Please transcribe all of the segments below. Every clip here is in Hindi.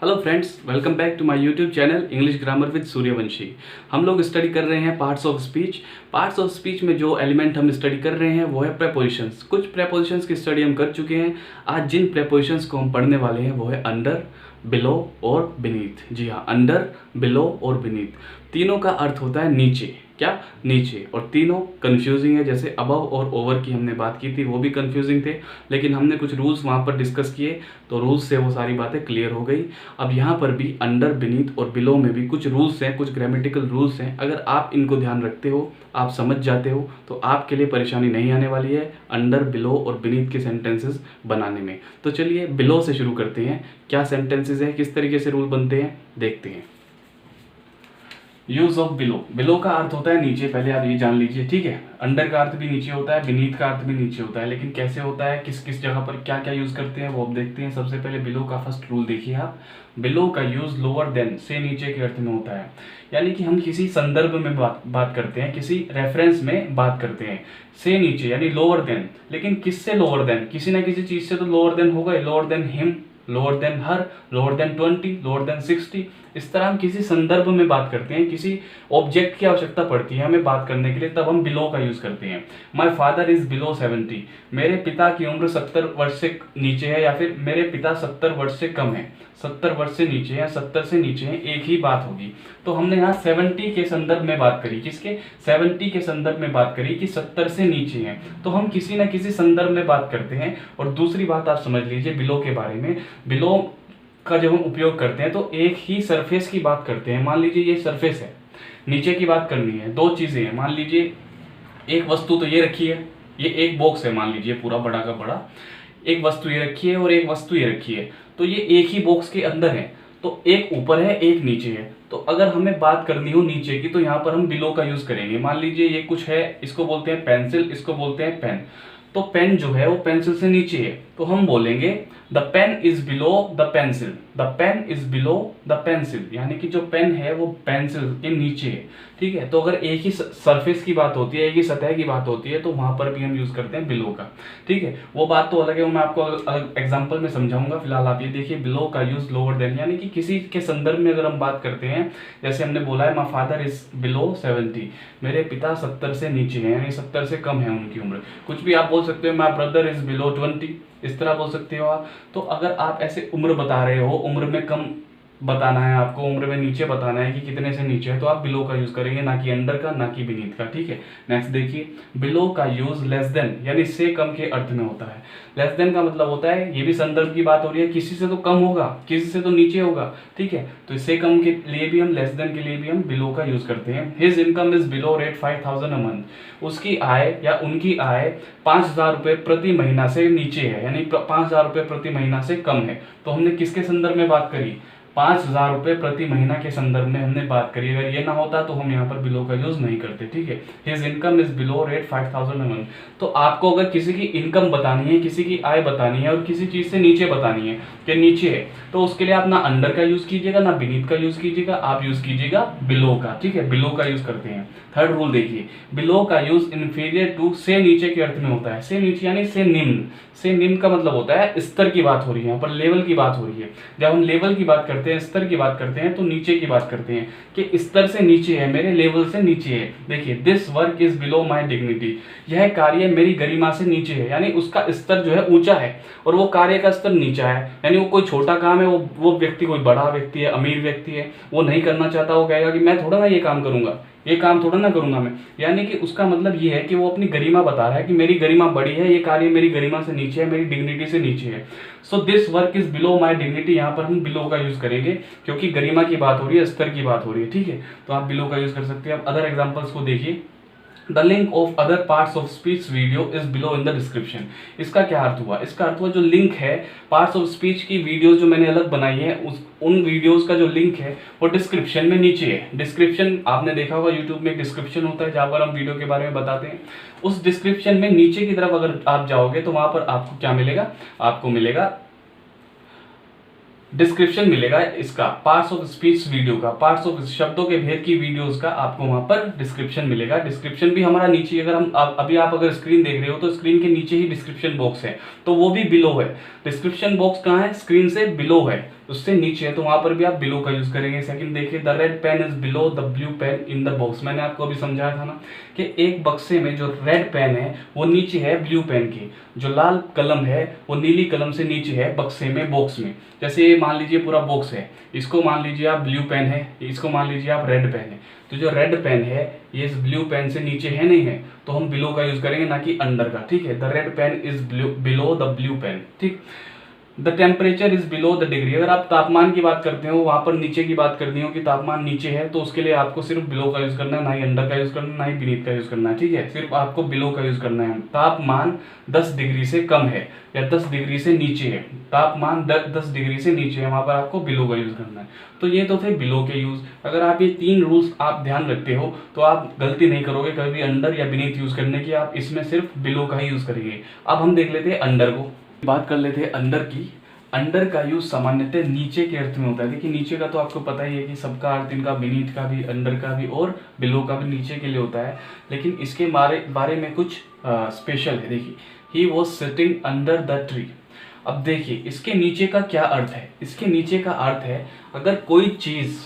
Hello friends, welcome back to my YouTube channel English grammar with Suryavanshi. हम लोग स्टडी कर रहे हैं parts of speech. Parts of speech में जो एलिमेंट हम स्टडी कर रहे हैं वो है प्रेपोजिशंस। कुछ प्रेपोजिशंस की स्टडी हम कर चुके हैं। आज जिन प्रेपोजिशंस को हम पढ़ने वाले हैं वो है अंडर, बिलो और बीनीथ। जी हाँ, अंडर, बिलो और बीनीथ तीनों का अर्थ होता है नीचे। क्या? नीचे। और तीनों कंफ्यूजिंग है। जैसे अबव और ओवर की हमने बात की थी, वो भी कंफ्यूजिंग थे, लेकिन हमने कुछ रूल्स वहाँ पर डिस्कस किए तो रूल्स से वो सारी बातें क्लियर हो गई। अब यहाँ पर भी अंडर, बीनीथ और बिलो में भी कुछ रूल्स हैं, कुछ ग्रामेटिकल रूल्स हैं। अगर आप इनको ध्यान रखते हो, आप समझ जाते हो, तो आपके लिए परेशानी नहीं आने वाली है अंडर, बिलो और बीनीथ के सेंटेंसेस बनाने में। तो चलिए बिलो से शुरू करते हैं। क्या सेंटेंसेस हैं, किस तरीके से रूल बनते हैं, देखते हैं। Use of below. बिलो का अर्थ होता है नीचे, पहले आप ये जान लीजिए, ठीक है। अंडर का अर्थ भी नीचे होता है, बीनीथ का अर्थ भी नीचे होता है, लेकिन कैसे होता है, किस किस जगह पर क्या क्या यूज करते हैं वो अब देखते हैं। सबसे पहले बिलो का फर्स्ट रूल देखिए आप। बिलो का यूज लोअर देन, से नीचे के अर्थ में होता है। यानी कि हम किसी संदर्भ में बात करते हैं, किसी रेफरेंस में बात करते हैं। से नीचे यानी लोअर देन, लेकिन किससे लोअर देन? किसी ना किसी चीज से तो लोअर देन होगा। Lower than him, lower than her, lower than 20, lower than 60। इस तरह हम किसी संदर्भ में बात करते हैं, किसी ऑब्जेक्ट की आवश्यकता पड़ती है हमें बात करने के लिए, तब हम बिलो का यूज करते हैं। My father is below 70। मेरे पिता की उम्र 70 वर्ष से नीचे है, या फिर मेरे पिता 70 वर्ष से कम है। 70 वर्ष से नीचे या 70 से नीचे है, एक ही बात होगी। तो हमने यहाँ 70 के संदर्भ में बात करी। किसके? 70 के संदर्भ में बात करी कि 70 से नीचे है, तो हम किसी ना किसी संदर्भ में बात करते हैं। और दूसरी बात आप समझ लीजिए बिलो के बारे में। बिलो का जब हम उपयोग करते हैं तो एक ही सरफेस की बात करते हैं। मान लीजिए ये सरफेस है, नीचे की बात करनी है। दो चीजें हैं, मान लीजिए एक वस्तु तो ये रखी है, ये एक बॉक्स है, मान लीजिए पूरा बड़ा का बड़ा। एक वस्तु ये रखी है और एक वस्तु ये रखी है, तो ये एक ही बॉक्स के अंदर है। तो एक ऊपर है, एक नीचे है। तो अगर हमें बात करनी हो नीचे की, तो यहाँ पर हम बिलो का यूज करेंगे। मान लीजिए ये कुछ है, इसको बोलते हैं पेंसिल, इसको बोलते हैं पेन। तो पेन जो है वो पेंसिल से नीचे है, तो हम बोलेंगे the pen is below the pencil. The pen is below the pencil, यानी कि जो पेन है वो पेंसिल के नीचे है, ठीक है। तो अगर एक ही सरफेस की बात होती है, एक ही सतह की बात होती है, तो वहां पर भी हम यूज करते हैं बिलो का, ठीक है। वो बात तो अलग है, वो मैं आपको एग्जांपल में समझाऊंगा। फिलहाल आप ये देखिए, बिलो का यूज लोअर देन, यानी कि किसी के संदर्भ में अगर हम बात करते हैं, जैसे हमने बोला है माय फादर इज बिलो 70, मेरे पिता 70 से नीचे हैं, यानी 70 से कम है उनकी उम्र। कुछ भी आप बोल सकते हो, माय ब्रदर इज बिलो 20, इस तरह बोल सकते हो आप। तो अगर आप ऐसे उम्र बता रहे हो, उम्र में कम बताना है आपको, उम्र में नीचे बताना है कि कितने से नीचे है, तो आप बिलो का यूज करेंगे, ना कि अंडर का, ना कि बीनीथ का, ठीक है। नेक्स्ट देखिए, बिलो का यूज लेस देन यानी से कम के अर्थ में होता है। लेस देन का मतलब होता है, ये भी संदर्भ की बात हो रही है, किसी से तो कम होगा, किसी से तो नीचे होगा, ठीक है। तो इससे कम के लिए भी हम, लेस देन के लिए भी हम बिलो का यूज करते हैं। His income is below rate 5000 a month. उसकी आय या उनकी आय 5000 रुपए प्रति महीना से नीचे है, यानी 5000 रुपए प्रति महीना से कम है। तो हमने किसके संदर्भ में बात करी? 5000 रुपए प्रति महीना के संदर्भ में हमने बात करी। अगर ये ना होता तो हम यहाँ पर बिलो का यूज नहीं करते, ठीक है। His income is below rate 5000 a month. तो आपको अगर किसी की इनकम बतानी है, किसी की आय बतानी है और किसी चीज से नीचे बतानी है कि नीचे है, तो उसके लिए आप ना अंडर का यूज कीजिएगा, ना बीनीथ का यूज कीजिएगा, आप यूज कीजिएगा बिलो का, ठीक है। बिलो का यूज करते हैं। थर्ड रूल देखिए, बिलो का यूज इंफीरियर टू, से नीचे के अर्थ में होता है। से नीचे यानी से निम्न। से निम्न का मतलब होता है स्तर की बात हो रही है, यहाँ पर लेवल की बात हो रही है। जब हम लेवल की बात करते हैं, स्तर की बात करते हैं, तो नीचे की बात करते हैं कि स्तर से नीचे है, मेरे लेवल से नीचे है। देखिए, this work is below my dignity. यह कार्य मेरी गरिमा से नीचे है, यानी उसका स्तर जो है ऊंचा है और वो कार्य का स्तर नीचा है। यानी वो कोई छोटा काम है, वो व्यक्ति कोई बड़ा व्यक्ति है, अमीर व्यक्ति है, वो नहीं करना चाहता, वो कहेगा कि मैं थोड़ा ना ये काम करूंगा, ये काम थोड़ा ना करूंगा मैं। यानी कि उसका मतलब ये है कि वो अपनी गरिमा बता रहा है कि मेरी गरिमा बड़ी है, ये कार्य मेरी गरिमा से नीचे है, मेरी डिग्निटी से नीचे है। So this work is below my dignity. यहाँ पर हम बिलो का यूज करेंगे क्योंकि गरिमा की बात हो रही है, स्तर की बात हो रही है, ठीक है। तो आप बिलो का यूज कर सकते हैं। अब अदर एग्जाम्पल्स को देखिए। The link of other parts of speech video is below in the description. इसका क्या अर्थ हुआ? इसका अर्थ हुआ जो लिंक है पार्ट्स ऑफ स्पीच की वीडियोस जो मैंने अलग बनाई है, उन वीडियोस का जो लिंक है वो डिस्क्रिप्शन में नीचे है। डिस्क्रिप्शन आपने देखा होगा, यूट्यूब में एक डिस्क्रिप्शन होता है जहां पर हम वीडियो के बारे में बताते हैं। उस डिस्क्रिप्शन में नीचे की तरफ अगर आप जाओगे तो वहां पर आपको क्या मिलेगा? आपको मिलेगा डिस्क्रिप्शन मिलेगा इसका, पार्ट्स ऑफ स्पीच वीडियो का, पार्ट्स ऑफ शब्दों के भेद की वीडियोस का आपको वहां पर डिस्क्रिप्शन मिलेगा। डिस्क्रिप्शन भी हमारा नीचे, अगर हम अभी आप अगर स्क्रीन देख रहे हो तो स्क्रीन के नीचे ही डिस्क्रिप्शन बॉक्स है, तो वो भी बिलो है। डिस्क्रिप्शन बॉक्स कहाँ है? स्क्रीन से बिलो है। उससे नीचे है तो वहां पर भी आप बिलो का यूज करेंगे। सेकंड देखिए, the red pen is below the blue pen in the box. मैंने आपको अभी समझाया था ना कि एक बक्से में जो रेड पेन है वो नीचे है ब्लू पेन के, जो लाल कलम है वो नीली कलम से नीचे है बक्से में, बॉक्स में। जैसे ये मान लीजिए पूरा बॉक्स है, इसको मान लीजिए आप ब्लू पेन है, इसको मान लीजिए आप रेड पेन है। तो जो रेड पेन है ये इस ब्लू पेन से नीचे है नहीं है, तो हम बिलो का यूज करेंगे, ना कि अंडर का। ठीक है, the red pen is below the blue pen. ठीक, the temperature is below the degree. अगर आप तापमान की बात करते हो, वहां पर नीचे की बात करती हो कि तापमान नीचे है, तो उसके लिए आपको सिर्फ बिलो का यूज करना है, ना ही अंडर का यूज करना है, ना ही बीनीथ का यूज करना है। ठीक है, सिर्फ आपको बिलो का यूज करना है। तापमान 10 डिग्री से कम है या 10 डिग्री से नीचे है, तापमान 10 डिग्री से नीचे है, वहां पर आपको बिलो का यूज करना है। तो ये तो थे बिलो के यूज। अगर आप ये 3 रूल्स आप ध्यान रखते हो तो आप गलती नहीं करोगे कभी अंडर या बीनीथ यूज करने की, आप इसमें सिर्फ बिलो का ही यूज करेंगे। अब हम देख लेते हैं अंडर को, बात कर लेते हैं अंडर की। अंडर का यूज सामान्यतः नीचे के अर्थ में होता है। देखिए नीचे का तो आपको पता ही है कि सबका अर्थ इनका बीनीथ का भी, अंडर का भी और बिलो का भी नीचे के लिए होता है, लेकिन इसके बारे में कुछ स्पेशल है। देखिए, he was sitting under the tree. अब देखिए इसके नीचे का क्या अर्थ है। इसके नीचे का अर्थ है अगर कोई चीज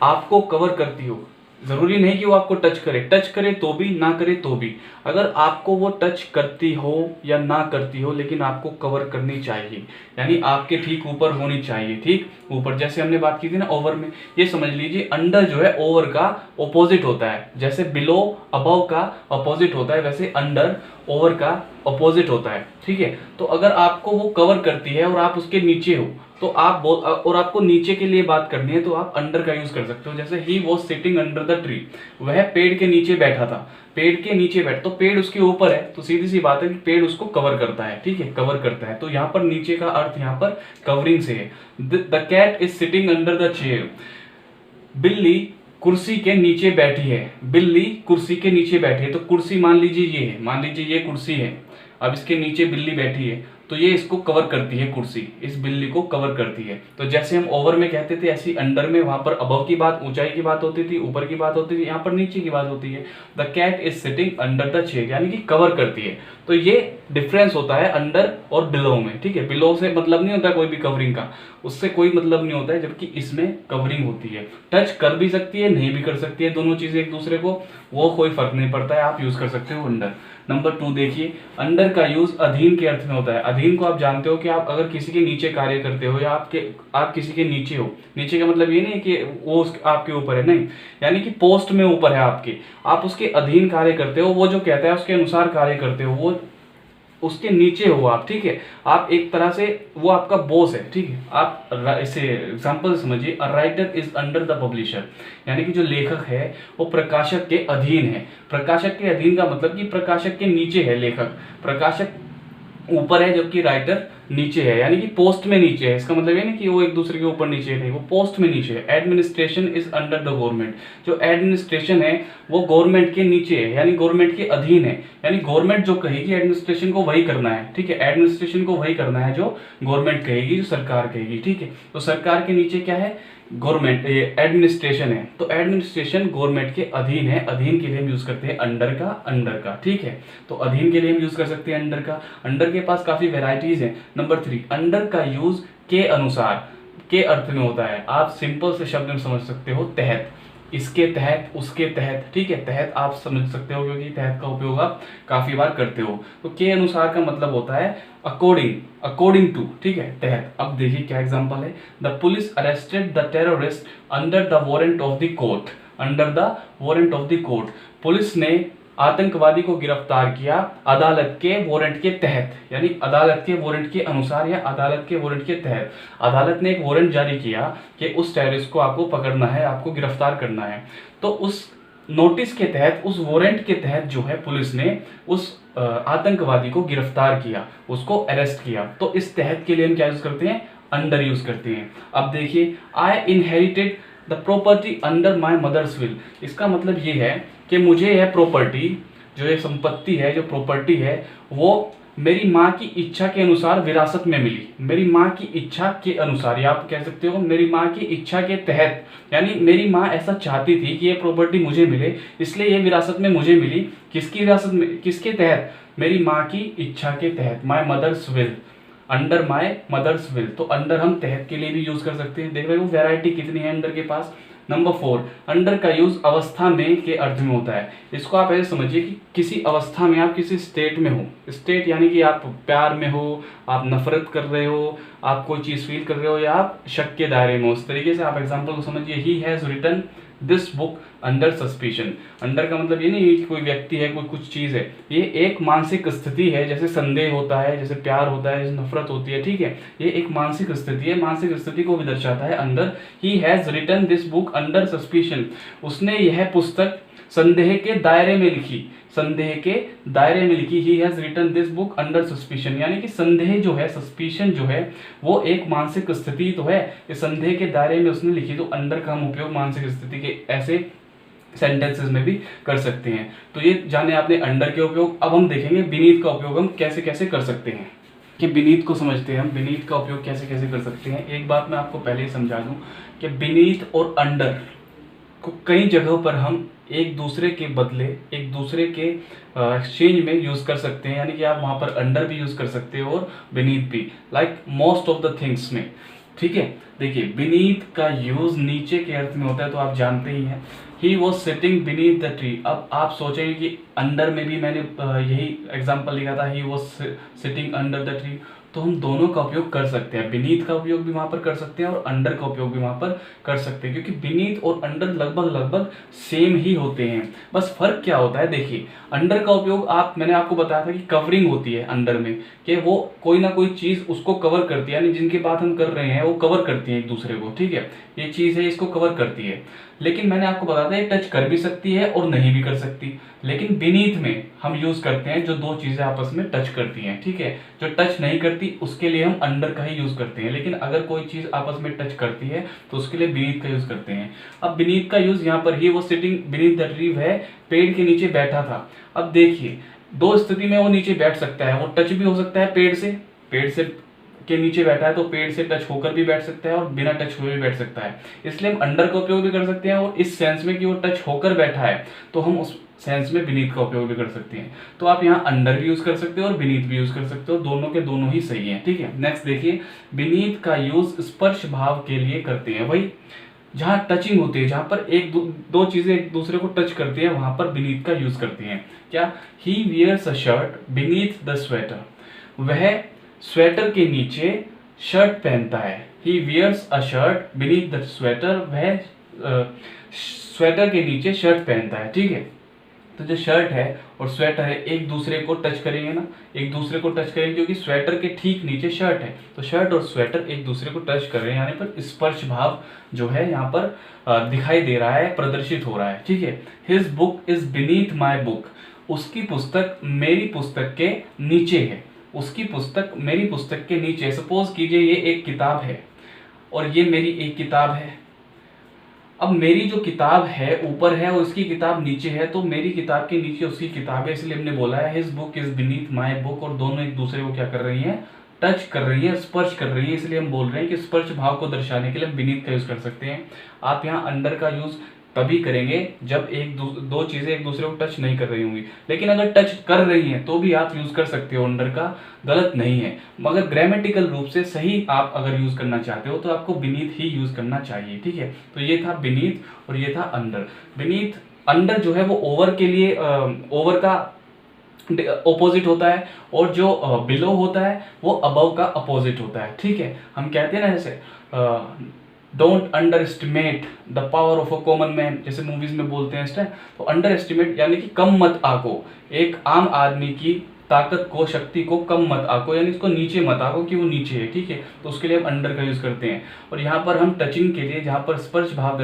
आपको कवर करती हो, जरूरी नहीं कि वो आपको टच करे तो भी, ना करे तो भी, अगर आपको वो टच करती हो या ना करती हो लेकिन आपको कवर करनी चाहिए, यानी आपके ठीक ऊपर होनी चाहिए। ठीक ऊपर, जैसे हमने बात की थी ना ओवर में, ये समझ लीजिए अंडर जो है ओवर का ऑपोजिट होता है। जैसे बिलो अबव का ऑपोजिट होता है, वैसे अंडर ओवर का ऑपोजिट होता है। ठीक है, तो अगर आपको वो कवर करती है और आप उसके नीचे हो तो आप और आपको नीचे के लिए बात करनी है तो आप अंडर का यूज कर सकते हो। जैसे he was sitting under the tree, वह पेड़ के नीचे बैठा था। पेड़ के नीचे बैठ, तो पेड़ उसके ऊपर है, तो सीधी सी बात है कि पेड़ उसको कवर करता है। ठीक है, कवर करता है, तो यहाँ पर नीचे का अर्थ यहाँ पर कवरिंग से है। The cat is sitting under the chair. बिल्ली कुर्सी के नीचे बैठी है। बिल्ली कुर्सी के नीचे बैठी है, तो कुर्सी मान लीजिए ये है, मान लीजिए ये कुर्सी है, अब इसके नीचे बिल्ली बैठी है, तो ये इसको कवर करती है, कुर्सी इस बिल्ली को कवर करती है। तो जैसे हम ओवर में कहते थे, ऐसी अंडर में वहां पर अबव की बात, ऊंचाई की बात होती थी, ऊपर की बात होती थी, यहाँ पर नीचे की बात होती है। The cat is sitting under the chair, यानी कि कवर करती है। तो ये डिफरेंस होता है अंडर और बिलो में। ठीक है, बिलो से मतलब नहीं होता कोई भी कवरिंग का, उससे कोई मतलब नहीं होता है, जबकि इसमें कवरिंग होती है। टच कर भी सकती है, नहीं भी कर सकती है, दोनों चीजें एक दूसरे को, वो कोई फर्क नहीं पड़ता है, आप यूज कर सकते हो अंडर। नंबर 2 देखिए, अंडर का यूज अधीन के अर्थ में होता है। अधीन को आप जानते हो कि आप अगर किसी के नीचे कार्य करते हो या आप किसी के नीचे हो। नीचे का मतलब ये नहीं कि वो आपके ऊपर है, नहीं, यानी कि पोस्ट में ऊपर है आपके, आप उसके अधीन कार्य करते हो, वो जो कहता है उसके अनुसार कार्य करते हो, वो उसके नीचे हो आप। ठीक है, आप एक तरह से, वो आपका बॉस है। ठीक है, आप इसे एग्जांपल समझिए, a writer is under the publisher, यानी कि जो लेखक है वो प्रकाशक के अधीन है। प्रकाशक के अधीन का मतलब कि प्रकाशक के नीचे है लेखक, प्रकाशक ऊपर है जबकि राइटर नीचे है, यानी कि पोस्ट में नीचे है। इसका मतलब ये नहीं कि वो एक दूसरे के ऊपर नीचे नहीं, वो पोस्ट में नीचे है। Administration is under the government, जो एडमिनिस्ट्रेशन है वो गवर्नमेंट के नीचे है, यानी गवर्नमेंट के अधीन है, यानी गवर्नमेंट जो कहेगी एडमिनिस्ट्रेशन को वही करना है। ठीक है, एडमिनिस्ट्रेशन को वही करना है जो गवर्नमेंट कहेगी, जो सरकार कहेगी। ठीक है, तो सरकार के नीचे क्या है, गवर्नमेंट, एडमिनिस्ट्रेशन है, तो एडमिनिस्ट्रेशन गवर्नमेंट के अधीन है। अधीन के लिए हम यूज करते हैं अंडर का। ठीक है, तो अधीन के लिए हम यूज कर सकते हैं अंडर का। अंडर के पास काफी वेराइटीज हैं। नंबर 3, अंडर का यूज के अनुसार के अर्थ में होता है। आप सिंपल से शब्द में समझ सकते हो, तहत, इसके तहत, उसके तहत। ठीक है, तहत आप समझ सकते हो क्योंकि तहत का उपयोग आप काफी बार करते हो। तो के अनुसार का मतलब होता है अकॉर्डिंग टू। ठीक है, तहत। अब देखिए क्या एग्जांपल है, the police arrested the terrorist under the warrant of the court. Under the warrant of the court, police ने आतंकवादी को गिरफ्तार किया अदालत के वारंट के तहत, यानी अदालत के वारंट के अनुसार या अदालत के वारंट के तहत। अदालत ने एक वारंट जारी किया कि उस टेररिस्ट को आपको पकड़ना है, आपको गिरफ्तार करना है, तो उस नोटिस के तहत, उस वारंट के तहत जो है पुलिस ने उस आतंकवादी को गिरफ्तार किया, उसको अरेस्ट किया। तो इस तहत के लिए हम क्या यूज करते हैं, अंडर यूज करते हैं। अब देखिए, I inherited the property under my mother's will. इसका मतलब ये है कि मुझे यह प्रॉपर्टी, जो ये संपत्ति है, जो प्रॉपर्टी है, वो मेरी माँ की इच्छा के अनुसार विरासत में मिली। मेरी माँ की इच्छा के अनुसार, या आप कह सकते हो मेरी माँ की इच्छा के तहत, यानी मेरी माँ ऐसा चाहती थी कि ये प्रॉपर्टी मुझे मिले, इसलिए ये विरासत में मुझे मिली। किसकी विरासत में, किसके तहत, मेरी माँ की इच्छा के तहत, my mother's will. Under my mother's will, तो अंडर हम तहत के लिए भी यूज कर सकते हैं। देख रहे हो वैरायटी कितनी है अंडर के पास। नंबर 4, अंडर का यूज अवस्था में के अर्थ में होता है। इसको आप ऐसे समझिए कि किसी अवस्था में, आप किसी स्टेट में हो, स्टेट यानी कि आप प्यार में हो, आप नफरत कर रहे हो, आप कोई चीज फील कर रहे हो, या आप शक के दायरे में हो। उस तरीके से आप एग्जांपल को समझिए, he has written this book under suspicion. Under का मतलब ये नहीं है कि कोई व्यक्ति है, कोई कुछ चीज है, ये एक मानसिक स्थिति है। जैसे संदेह होता है, जैसे प्यार होता है, जैसे नफरत होती है, ठीक है, ये एक मानसिक स्थिति है। मानसिक स्थिति को भी दर्शाता है under. He has written this book under suspicion, उसने यह पुस्तक संदेह के दायरे में लिखी, संदेह के दायरे में लिखी। He has written this book under suspicion, यानी कि संदेह जो है, सस्पिशन जो है, वो एक मानसिक स्थिति तो है, इस संदेह के दायरे में उसने लिखी। तो अंडर का हम उपयोग मानसिक स्थिति के ऐसे सेंटेंसेस में भी कर सकते हैं। तो ये जाने आपने अंडर के उपयोग। अब हम देखेंगे बीनीथ का उपयोग हम कैसे कैसे कर सकते हैं, कि बीनीथ को समझते हैं हम, बीनीथ का उपयोग कैसे कैसे कर सकते हैं। एक बात मैं आपको पहले ही समझा दूं कि बीनीथ और अंडर को कई जगहों पर हम एक दूसरे के बदले, एक दूसरे के एक्सचेंज में यूज कर सकते हैं। यानी कि आप वहां पर अंडर भी यूज कर सकते हो और बीनीथ भी, like most of the things में, ठीक है। देखिए बीनीथ का यूज नीचे के अर्थ में होता है, तो आप जानते ही हैं। He was sitting beneath the tree. अब आप सोचेंगे कि अंडर में भी मैंने यही एग्जाम्पल लिखा था, he was sitting under the tree. तो हम दोनों का उपयोग कर सकते हैं, बीनीथ का उपयोग भी वहां पर कर सकते हैं और अंडर का उपयोग भी वहां पर कर सकते हैं, क्योंकि बीनीथ और अंडर लगभग लगभग सेम ही होते हैं। बस फर्क क्या होता है, देखिए अंडर का उपयोग मैंने आपको बताया था कि कवरिंग होती है अंडर में, कि वो कोई ना कोई चीज उसको कवर करती है, यानी जिनकी बात हम कर रहे हैं वो कवर करती है एक दूसरे को, ठीक है, ये चीज है इसको कवर करती है। लेकिन मैंने आपको बताया था ये टच कर भी सकती है और नहीं भी कर सकती। लेकिन बीनीथ में हम यूज करते हैं जो दो चीजें आपस में टच करती हैं, ठीक है। जो टच नहीं करती उसके लिए हम अंडर का ही यूज करते हैं, लेकिन अगर कोई चीज आपस में टच करती है तो उसके लिए बीनीथ का यूज करते हैं। अब बीनीथ का यूज यहाँ पर ही वो सिटिंग बीनीथ द ट्री है, पेड़ के नीचे बैठा था। अब देखिए दो स्थिति में वो नीचे बैठ सकता है, वो टच भी हो सकता है पेड़ से के नीचे बैठा है तो पेड़ से टच होकर भी बैठ सकता है और बिना टच हुए भी बैठ सकता है। इसलिए हम अंडर का उपयोग भी कर सकते हैं, और इस सेंस में कि वो टच होकर बैठा है तो हम उस सेंस में बीनीथ का उपयोग भी कर सकते हैं। तो आप यहाँ अंडर भी यूज कर सकते हो और बीनीथ भी यूज कर सकते हो, दोनों के दोनों ही सही है, ठीक है। नेक्स्ट देखिए, बीनीथ का यूज स्पर्श भाव के लिए करते हैं। वही जहां टचिंग होती है, जहां पर दो चीजें एक दूसरे को टच करती है, वहां पर बीनीथ का यूज करते हैं। क्या, he wears a shirt beneath the sweater, वह स्वेटर के नीचे शर्ट पहनता है। He wears a shirt beneath the sweater, वह स्वेटर के नीचे शर्ट पहनता है, ठीक है। तो जो शर्ट है और स्वेटर है एक दूसरे को टच करेंगे ना, एक दूसरे को टच करेंगे, क्योंकि स्वेटर के ठीक नीचे शर्ट है, तो शर्ट और स्वेटर एक दूसरे को टच कर रहे हैं, यानी पर स्पर्श भाव जो है यहाँ पर दिखाई दे रहा है, प्रदर्शित हो रहा है, ठीक है। His book is beneath my book, उसकी पुस्तक मेरी पुस्तक के नीचे है, उसकी पुस्तक मेरी पुस्तक के नीचे। सपोज कीजिए ये एक किताब है और ये मेरी एक किताब है। अब मेरी जो किताब है ऊपर है और उसकी किताब नीचे है, तो मेरी किताब के नीचे उसकी किताब है, इसलिए हमने बोला है his book is beneath my book, और दोनों एक दूसरे को क्या कर रही हैं, टच कर रही है, स्पर्श कर रही है, इसलिए हम बोल रहे हैं कि स्पर्श भाव को दर्शाने के लिए हम बीनीथ का यूज कर सकते हैं। आप यहाँ अंडर का यूज तभी करेंगे जब दो चीजें एक दूसरे को टच नहीं कर रही होंगी, लेकिन अगर टच कर रही हैं तो भी आप यूज कर सकते हो अंडर का, गलत नहीं है। मगर ग्रामेटिकल रूप से सही आप अगर यूज करना चाहते हो तो आपको बीनीथ ही यूज करना चाहिए, ठीक है। तो ये था बीनीथ और ये था अंडर। बीनीथ, अंडर जो है वो ओवर के लिए, ओवर का ऑपोजिट होता है, और जो बिलो होता है वो अबव का अपोजिट होता है, ठीक है। हम कहते हैं ना जैसे don't under estimate the power of a common man, जैसे मूवीज में बोलते हैं इस टाइम, तो अंडर एस्टिमेट यानी कि कम मत आको, एक आम आदमी की ताकत को, शक्ति को कम मत आको, यानी इसको नीचे मत आको कि वो नीचे है, ठीक है। तो उसके लिए हम अंडर का यूज करते हैं। और यहाँ पर हम टचिंग के लिए, जहाँ पर स्पर्श भाव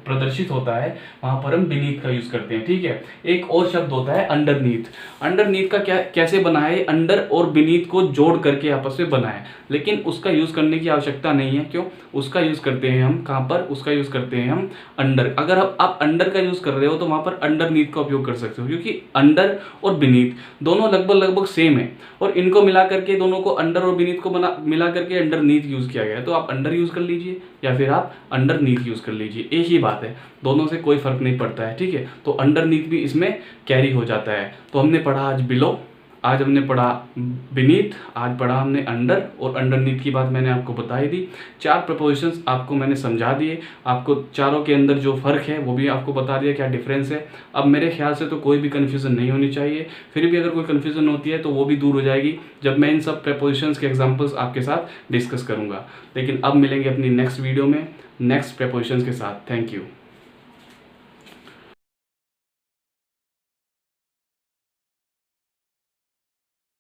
प्रदर्शित होता है, वहां पर हम बीनीथ का यूज करते हैं, ठीक है। एक और शब्द होता है अंडरनीथ। अंडरनीथ का क्या, कैसे बना है, अंडर और बीनीथ को जोड़ करके आपस में बना है, लेकिन उसका यूज करने की आवश्यकता नहीं है। क्यों, उसका यूज करते हैं हम कहाँ पर, उसका यूज करते हैं हम अंडर। अगर आप अंडर का यूज कर रहे हो तो वहां पर अंडरनीथ का उपयोग कर सकते हो, क्योंकि अंडर और बीनीथ दोनों लगभग सेम है, और इनको मिला करके, दोनों को अंडर और बीनीथ को मिला करके अंडरनीथ यूज किया गया है। तो आप अंडर यूज कर लीजिए या फिर आप अंडरनीथ यूज कर लीजिए, एक ही बात है, दोनों से कोई फर्क नहीं पड़ता है, ठीक है। तो अंडरनीथ भी इसमें कैरी हो जाता है। तो हमने पढ़ा आज बिलो, आज हमने पढ़ा बीनीथ, आज पढ़ा हमने अंडर, और अंडरनीथ की बात मैंने आपको बता ही दी। 4 प्रपोजिशंस आपको मैंने समझा दिए, आपको चारों के अंदर जो फ़र्क है वो भी आपको बता दिया, क्या डिफरेंस है। अब मेरे ख्याल से तो कोई भी कन्फ्यूज़न नहीं होनी चाहिए। फिर भी अगर कोई कन्फ्यूज़न होती है तो वो भी दूर हो जाएगी जब मैं इन सब प्रपोजिशंस के एग्जाम्पल्स आपके साथ डिस्कस करूँगा। लेकिन अब मिलेंगे अपनी नेक्स्ट वीडियो में नेक्स्ट प्रपोजिशंस के साथ। Thank you.